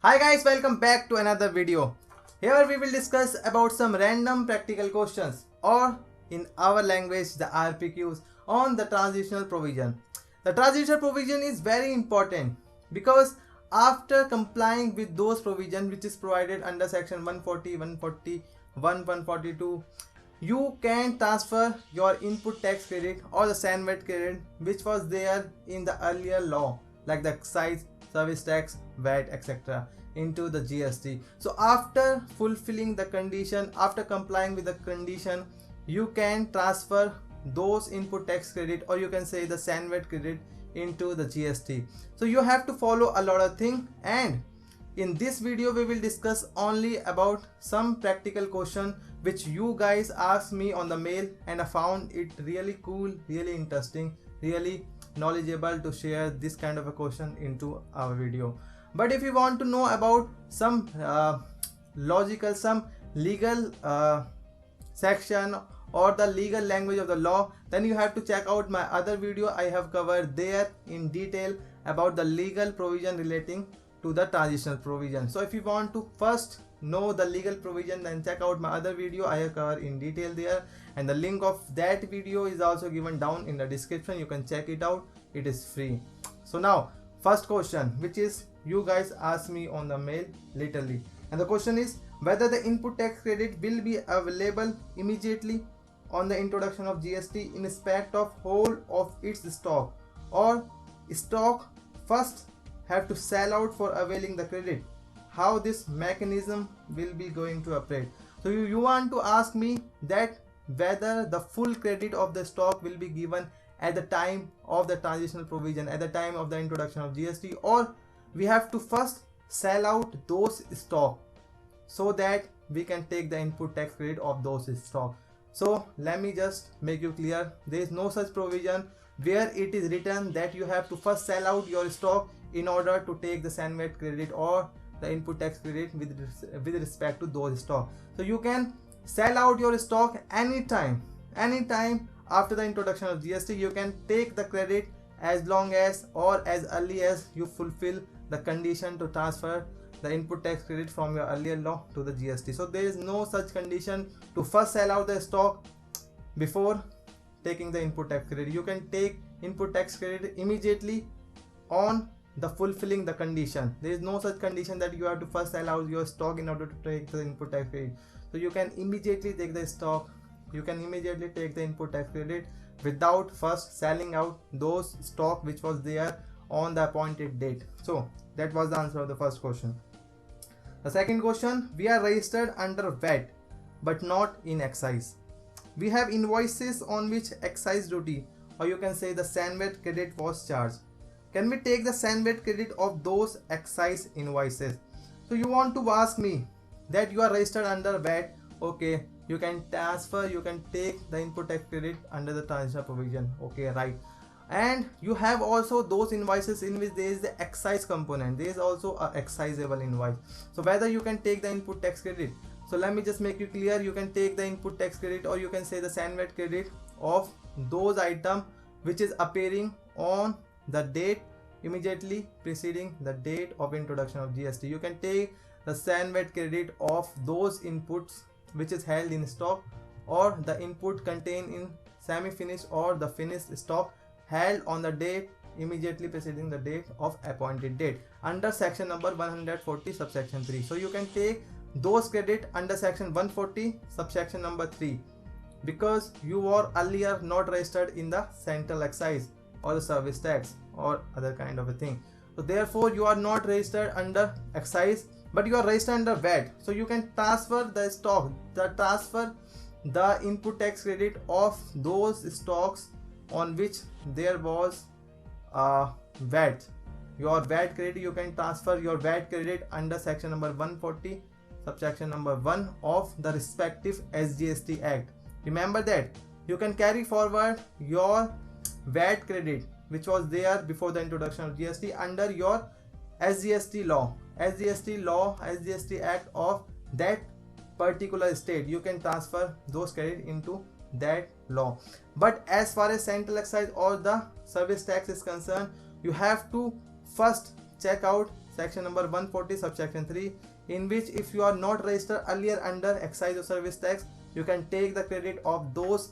Hi guys, welcome back to another video. Here we will discuss about some random practical questions, or in our language the RPQs, on the transitional provision. The transitional provision is very important because after complying with those provisions which is provided under section 140, 141, 142, you can transfer your input tax credit or the CENVAT credit which was there in the earlier law, like the excise, service tax, VAT, etc., into the GST. So after fulfilling the condition, after complying with the condition, you can transfer those input tax credit, or you can say the CENVAT credit, into the GST. So you have to follow a lot of things, and in this video we will discuss only about some practical question which you guys asked me on the mail, and I found it really cool, really interesting, really knowledgeable to share this kind of a question into our video. But if you want to know about some logical, some legal section or the legal language of the law, then you have to check out my other video. I have covered there in detail about the legal provision relating to the transitional provision. So if you want to first know the legal provision, then check out my other video. I have covered in detail there, and the link of that video is also given down in the description. You can check it out, it is free. So now first question, which is you guys asked me on the mail literally, and the question is whether the input tax credit will be available immediately on the introduction of GST in respect of whole of its stock, or stock first have to sell out for availing the credit. How this mechanism will be going to operate. So you want to ask me that whether the full credit of the stock will be given at the time of the transitional provision, at the time of the introduction of GST, or we have to first sell out those stock so that we can take the input tax credit of those stock. So let me just make you clear, there is no such provision where it is written that you have to first sell out your stock in order to take the CENVAT credit or the input tax credit with respect to those stock. So you can sell out your stock anytime after the introduction of GST. You can take the credit as long as or as early as you fulfill the condition to transfer the input tax credit from your earlier law to the GST. So there is no such condition to first sell out the stock before taking the input tax credit. You can take input tax credit immediately on the fulfilling the condition. There is no such condition that you have to first sell out your stock in order to take the input tax credit. So you can immediately take the stock, you can immediately take the input tax credit without first selling out those stock which was there on the appointed date. So that was the answer of the first question. The second question, we are registered under VAT but not in excise. We have invoices on which excise duty, or you can say the CENVAT credit, was charged. Can we take the CENVAT credit of those excise invoices? So you want to ask me that you are registered under VAT, okay, you can transfer, you can take the input tax credit under the transitional provision, okay, right. And you have also those invoices in which there is the excise component, there is also a excisable invoice. So whether you can take the input tax credit, so let me just make you clear, you can take the input tax credit, or you can say the CENVAT credit of those items which is appearing on the date immediately preceding the date of introduction of GST. You can take the CENVAT credit of those inputs which is held in stock, or the input contained in semi-finished or the finished stock held on the date immediately preceding the date of appointed date under section number 140 subsection 3. So you can take those credit under section 140 subsection number 3 because you were earlier not registered in the central excise or the service tax or other kind of a thing. So therefore you are not registered under excise, but you are registered under VAT. So you can transfer the stock, transfer the input tax credit of those stocks on which there was VAT. Your VAT credit, you can transfer your VAT credit under section number 140 subsection number 1 of the respective SGST Act. Remember that you can carry forward your VAT credit which was there before the introduction of GST under your SGST law, SGST Act of that particular state. You can transfer those credit into that law. But as far as central excise or the service tax is concerned, you have to first check out section number 140 subsection 3, in which if you are not registered earlier under excise or service tax, you can take the credit of those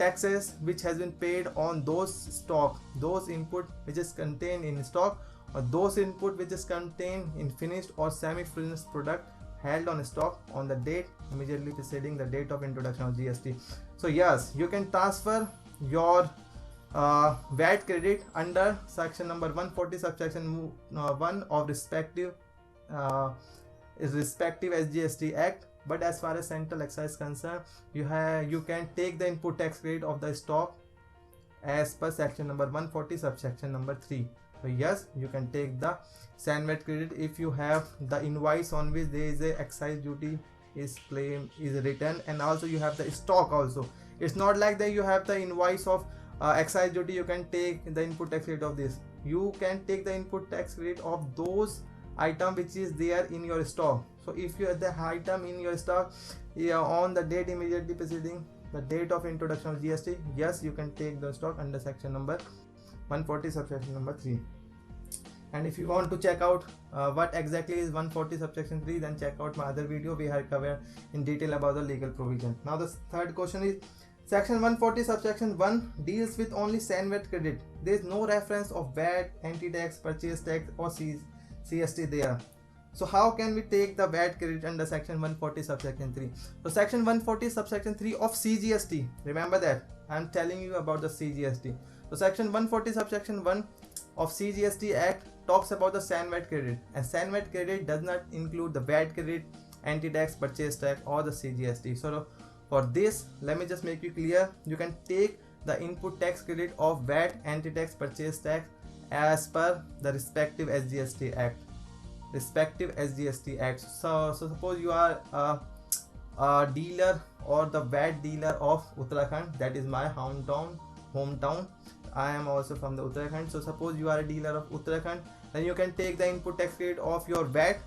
taxes which has been paid on those stock, those input which is contained in stock, or those input which is contained in finished or semi-finished product held on stock on the date immediately preceding the date of introduction of GST. So yes, you can transfer your VAT credit under section number 140 subsection 1 of respective SGST Act. But as far as central excise is concerned, you can take the input tax credit of the stock as per section number 140 subsection number 3. So yes, you can take the CENVAT credit if you have the invoice on which there is a excise duty is written, and also you have the stock also. It's not like that you have the invoice of excise duty, you can take the input tax credit of this. You can take the input tax credit of those item which is there in your stock. So if you have the item in your stock on the date immediately preceding the date of introduction of GST, yes, you can take the stock under section number 140 subsection number 3. And if you want to check out what exactly is 140 subsection 3, then check out my other video. We have covered in detail about the legal provision. Now the third question is, section 140 subsection 1 deals with only CENVAT credit. There is no reference of VAT, anti-tax, purchase tax or CST there. So how can we take the VAT credit under section 140 subsection 3? So section 140 subsection 3 of CGST, remember that I am telling you about the CGST. So section 140 subsection 1 of CGST Act talks about the CENVAT credit, and CENVAT credit does not include the VAT credit, anti-tax, purchase tax or the CGST. So for this, let me just make you clear, you can take the input tax credit of VAT, anti-tax, purchase tax as per the respective SGST Act. So suppose you are a dealer or the VAT dealer of Uttarakhand, that is my hometown. I am also from the Uttarakhand. So suppose you are a dealer of Uttarakhand, then you can take the input tax credit of your VAT,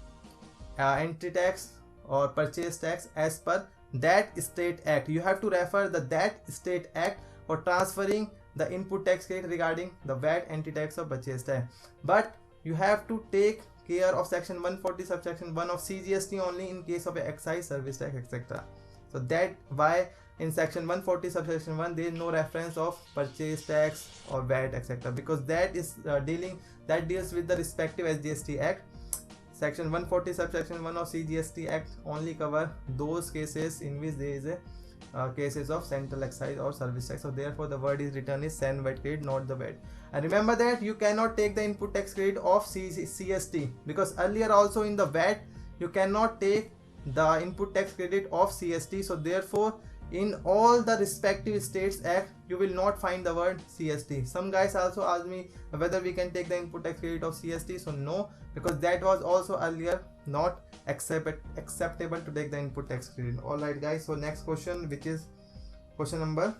anti-tax or purchase tax as per that state act. You have to refer that state act for transferring the input tax credit regarding the VAT, anti-tax or purchase tax. But you have to take care of section 140 subsection 1 of CGST only in case of excise, service tax, etc. So that why in section 140 subsection 1 there is no reference of purchase tax or VAT, etc. because that is deals with the respective SGST Act. Section 140 subsection 1 of CGST Act only cover those cases in which there is a cases of central excise or service tax. So therefore the word is written is CENVAT credit, not the VAT. And remember that you cannot take the input tax credit of CST, because earlier also in the VAT you cannot take the input tax credit of CST. So therefore in all the respective states act you will not find the word CST. Some guys also asked me whether we can take the input tax credit of CST. So no, because that was also earlier not acceptable to take the input tax credit. Alright guys, so next question, which is question number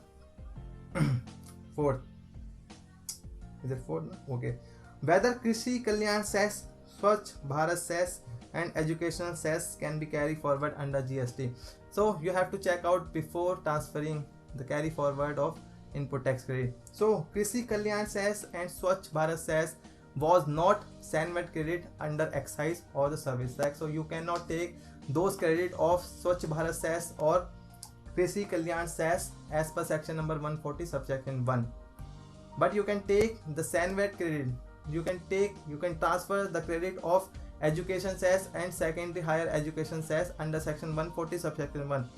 4. Is it 4? Okay. Whether Krishi Kalyan Cess, Swachh Bharat Cess and educational cess can be carried forward under GST. So you have to check out before transferring the carry forward of input tax credit. So Krishi Kalyan Cess and Swachh Bharat Cess was not CENVAT credit under excise or the service tax. So you cannot take those credit of Swachh Bharat Cess or Krishi Kalyan Cess as per section number 140 subsection 1. But you can take the CENVAT credit. You can transfer the credit of education cess and secondary higher education cess under section 140 subsection 1.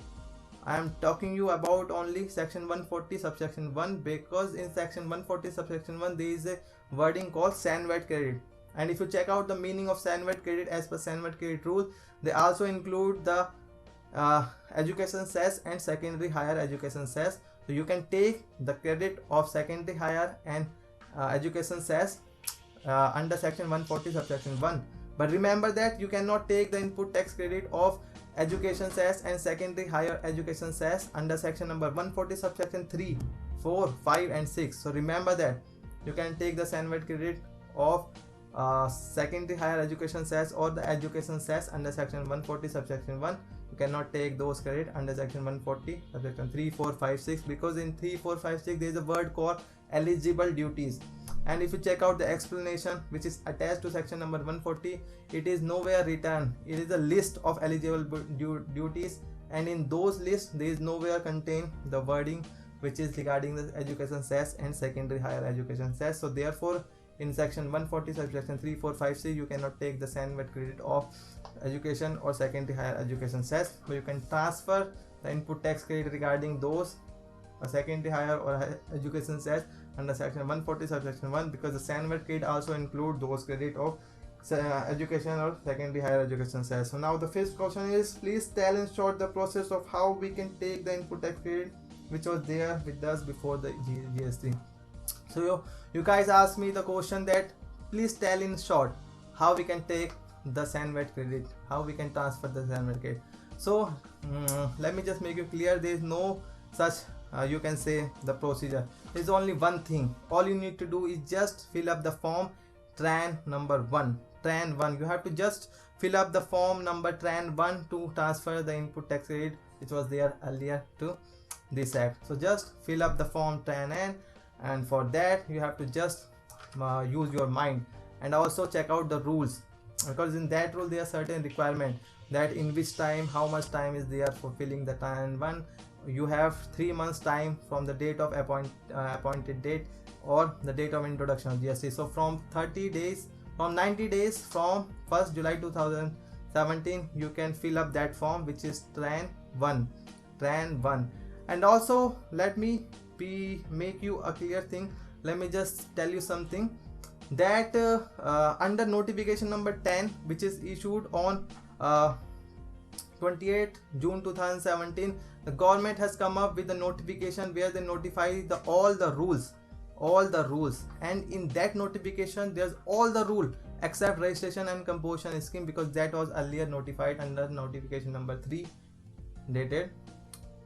I am talking you about only section 140 subsection 1 because in section 140 subsection 1 there is a wording called CENVAT credit. And if you check out the meaning of CENVAT credit as per CENVAT credit rule, they also include the education cess and secondary higher education cess. So you can take the credit of secondary higher and education cess under section 140 subsection 1. But remember that you cannot take the input tax credit of education cess and secondary higher education cess under section number 140 subsection 3, 4, 5 and 6. So remember that you can take the CENVAT credit of secondary higher education cess or the education cess under section 140 subsection 1. You cannot take those credit under section 140 subsection 3, 4, 5, 6 because in 3, 4, 5, 6 there is a word called eligible duties. And if you check out the explanation which is attached to section number 140, it is nowhere written. It is a list of eligible duties, and in those lists there is nowhere contain the wording which is regarding the education cess and secondary higher education cess. So therefore in section 140 subsection 3, 4, 5c you cannot take the CENVAT credit of education or secondary higher education cess, but you can transfer the input tax credit regarding those secondary higher or education cess under section 140 subsection 1, because the CENVAT credit also include those credit of education or secondary higher education cess. So now the first question is, please tell in short the process of how we can take the input tax credit which was there with us before the GST. So you guys asked me the question that please tell in short how we can take the CENVAT credit, how we can transfer the CENVAT credit. So let me just make you clear, there is no such you can say the procedure. There is only one thing. All you need to do is just fill up the form tran number 1. Tran 1, you have to just fill up the form number tran 1 to transfer the input tax credit which was there earlier to this act. So just fill up the form tran n, and for that you have to just use your mind and also check out the rules, because in that rule there are certain requirement that in which time, how much time is there for filling the tran 1. You have 3 months time from the date of appointed date or the date of introduction of GST. So from 90 days from 1st July 2017 you can fill up that form which is tran 1. And also let me make you a clear thing. Let me just tell you something that under notification number 10 which is issued on 28 June 2017, the government has come up with a notification where they notify all the rules, and in that notification there's all the rule except registration and composition scheme, because that was earlier notified under notification number 3 dated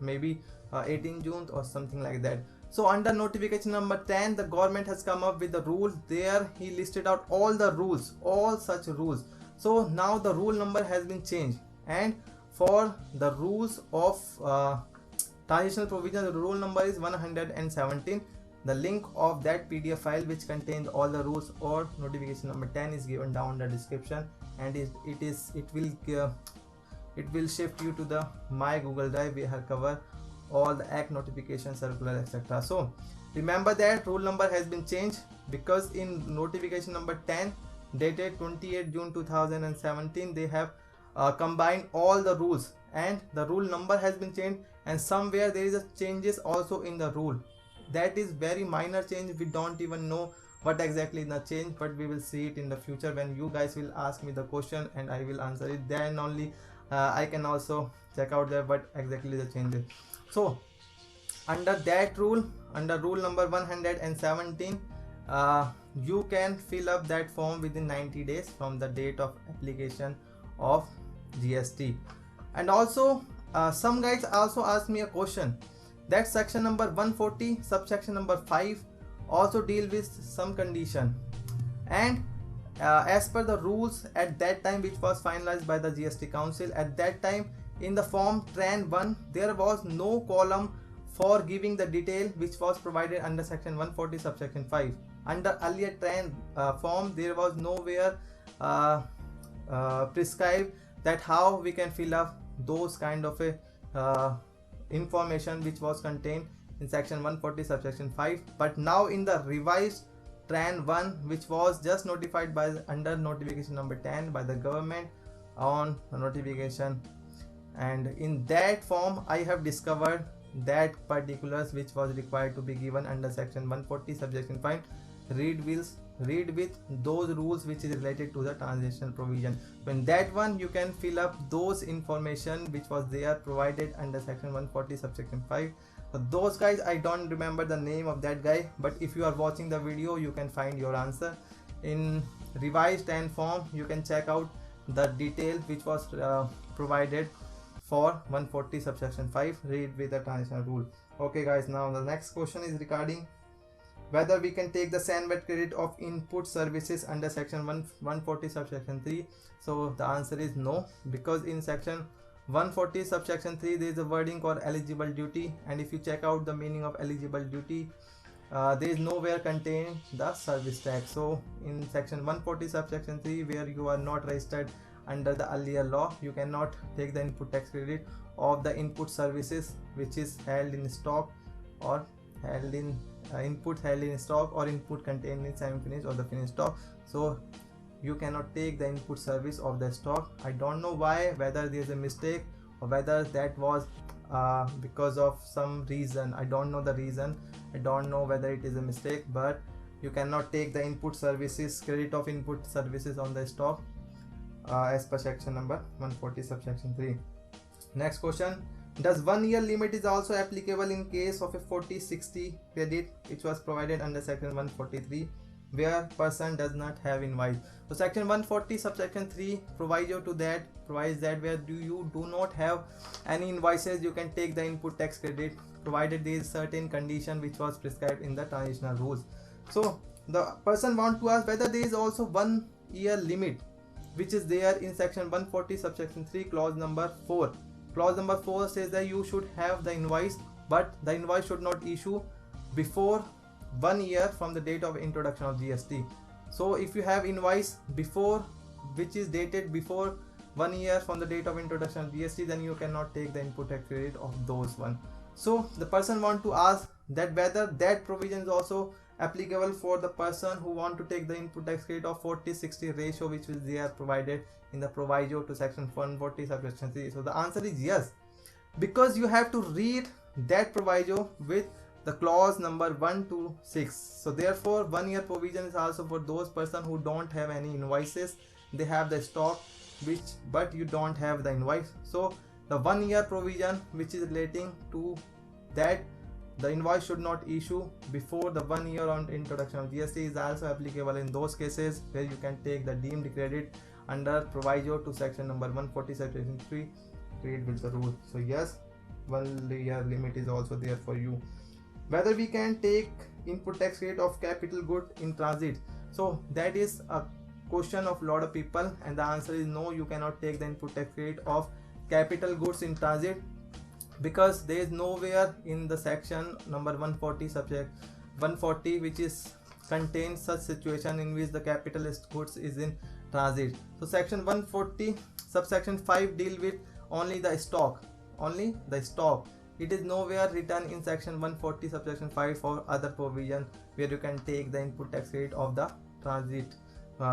maybe 18 June or something like that. So under notification number 10 the government has come up with the rules. There he listed out all the rules, all such rules. So now the rule number has been changed, and for the rules of transitional provision the rule number is 117. The link of that PDF file which contains all the rules or notification number 10 is given down in the description, and it will shift you to the my Google Drive where I cover all the act notification, circular, etc. So remember that rule number has been changed, because in notification number 10 dated 28 June 2017 they have combined all the rules and the rule number has been changed, and somewhere there is a changes also in the rule. That is very minor change. We don't even know what exactly is the change, but we will see it in the future when you guys will ask me the question and I will answer it. Then only I can also check out there what exactly the changes. So under that rule, under rule number 117, you can fill up that form within 90 days from the date of application of GST. And also some guys also asked me a question that section number 140 subsection number 5 also deal with some condition, and as per the rules at that time which was finalized by the GST Council, at that time in the form tran 1 there was no column for giving the detail which was provided under section 140 subsection 5. Under earlier tran form there was nowhere prescribed that how we can fill up those kind of a information which was contained in section 140 subsection 5. But now in the revised tran 1 which was just notified by under notification number 10 by the government on notification, and in that form I have discovered that particulars which was required to be given under section 140 subsection 5 read with those rules which is related to the transitional provision. So in that one you can fill up those information which was there provided under section 140 subsection 5. So those guys, I don't remember the name of that guy, but if you are watching the video you can find your answer. In revised and form you can check out the detail which was provided for 140 subsection 5 read with the transitional rule. Okay guys, now the next question is regarding whether we can take the CENVAT credit of input services under section 140 subsection 3. So the answer is no, because in section 140 subsection 3 there is a wording called eligible duty, and if you check out the meaning of eligible duty, there is nowhere contained the service tax. So in section 140 subsection 3, where you are not registered under the earlier law, you cannot take the input tax credit of the input services which is held in stock or held in input held in stock or input contained in semi-finished or the finished stock. So you cannot take the input service of the stock. I don't know why, whether there is a mistake or whether that was because of some reason. I don't know the reason. I don't know whether it is a mistake, but you cannot take the input services credit of input services on the stock as per section number 140 subsection 3. Next question: does 1 year limit is also applicable in case of a 40/60 credit which was provided under section 143 where person does not have invoice? So section 140 subsection 3 provides that where you do not have any invoices, you can take the input tax credit provided there is certain condition which was prescribed in the transitional rules. So the person want to ask whether there is also 1 year limit which is there in section 140 subsection 3 clause number 4. Clause number 4 says that you should have the invoice, but the invoice should not issue before 1 year from the date of introduction of GST. So if you have invoice before, which is dated before 1 year from the date of introduction of GST, then you cannot take the input tax credit of those one. So the person want to ask that whether that provision is also applicable for the person who want to take the input tax credit of 40/60 ratio which is there provided in the proviso to section 140 subsection 3. So the answer is yes, because you have to read that proviso with the clause number 1 to 6. So therefore 1 year provision is also for those person who don't have any invoices. They have the stock but you don't have the invoice. So the 1 year provision which is relating to that the invoice should not issue before the 1 year on introduction of GST is also applicable in those cases where you can take the deemed credit under proviso to section number 140 subsection 3 create with the rule. So yes, 1 year limit is also there for you. Whether we can take input tax credit of capital good in transit. So that is a question of lot of people, and the answer is no, you cannot take the input tax credit of capital goods in transit, because there is nowhere in the section number 140 subject 140 which is contains such situation in which the capitalist goods is in transit. So section 140 subsection 5 deal with only the stock. It is nowhere written in section 140 subsection 5 for other provision where you can take the input tax rate of the transit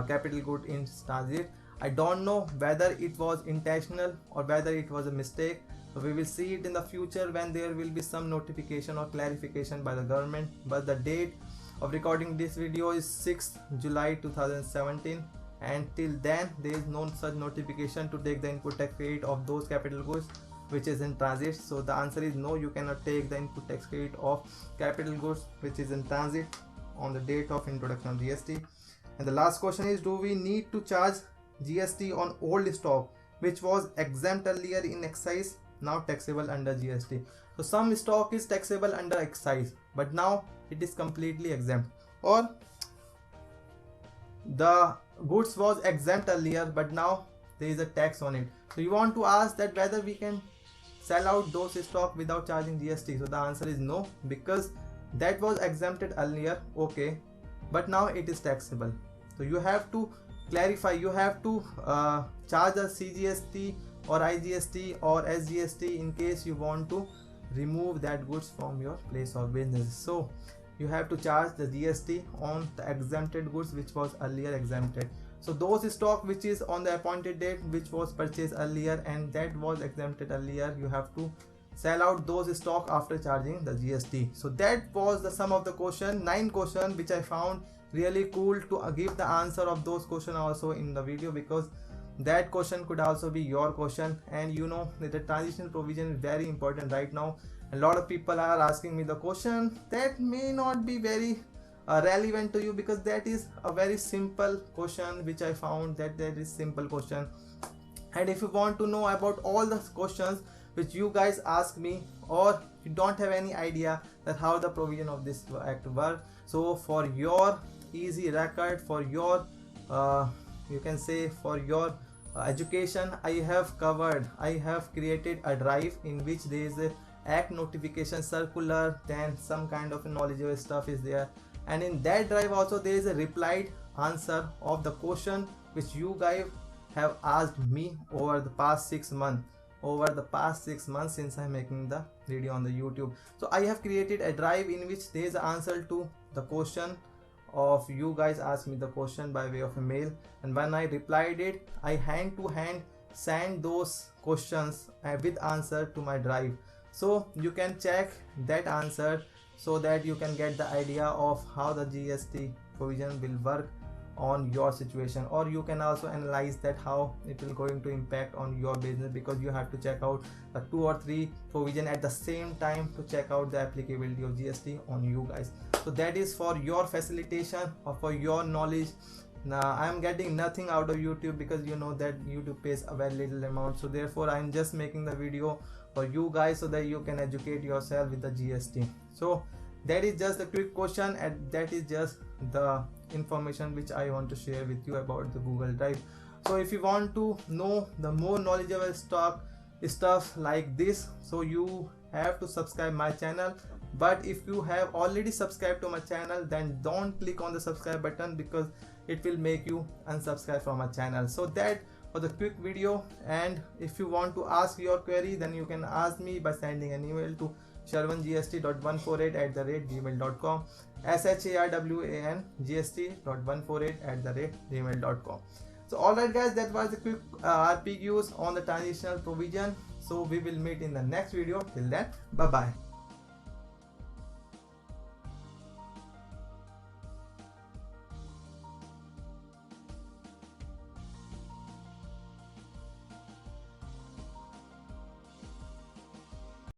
capital good in transit. I don't know whether it was intentional or whether it was a mistake. So we will see it in the future when there will be some notification or clarification by the government. But the date of recording this video is 6th July 2017, and till then there is no such notification to take the input tax rate of those capital goods which is in transit. So the answer is no, you cannot take the input tax rate of capital goods which is in transit on the date of introduction of GST. And the last question is, do we need to charge GST on old stock which was exempt earlier in excise, now taxable under GST? So some stock is taxable under excise but now it is completely exempt, or the goods was exempt earlier but now there is a tax on it. So you want to ask that whether we can sell out those stock without charging GST. So the answer is no, because that was exempted earlier, okay, but now it is taxable. So you have to clarify, you have to charge a CGST or IGST or SGST in case you want to remove that goods from your place of business. So you have to charge the GST on the exempted goods which was earlier exempted. So those stock which is on the appointed date which was purchased earlier and that was exempted earlier, you have to sell out those stock after charging the GST. So that was the sum of the question, 9 questions, which I found really cool to give the answer of those questions also in the video, because that question could also be your question. And you know that the transitional provision is very important right now. A lot of people are asking me the question that may not be very relevant to you, because that is a very simple question which I found that is simple question. And if you want to know about all the questions which you guys ask me, or you don't have any idea that how the provision of this act work, so for your easy record, for your you can say for your education, I have created a drive in which there is a act notification circular, then some kind of knowledgeable stuff is there, and in that drive also there is a replied answer of the question which you guys have asked me over the past 6 months. Over the past 6 months since I'm making the video on the YouTube, so I have created a drive in which there is an answer to the question of you guys asked me the question by way of a mail, and when I replied it, I hand to hand send those questions with answer to my drive, so you can check that answer so that you can get the idea of how the GST provision will work on your situation, or you can also analyze that how it will going to impact on your business, because you have to check out the 2 or 3 provision at the same time to check out the applicability of GST on you guys. So that is for your facilitation or for your knowledge. Now I am getting nothing out of YouTube because you know that YouTube pays a very little amount, so therefore I am just making the video for you guys so that you can educate yourself with the GST. So that is just a quick question, and that is just the information which I want to share with you about the Google Drive. So if you want to know the more knowledgeable stuff like this, so you have to subscribe my channel. But if you have already subscribed to my channel, then don't click on the subscribe button because it will make you unsubscribe from my channel. So that was a quick video, and if you want to ask your query, then you can ask me by sending an email to sharwangst.148@gmail.com, sharwangst.148@gmail.com. So alright guys, that was a quick RPQs on the transitional provision. So we will meet in the next video. Till then, bye bye.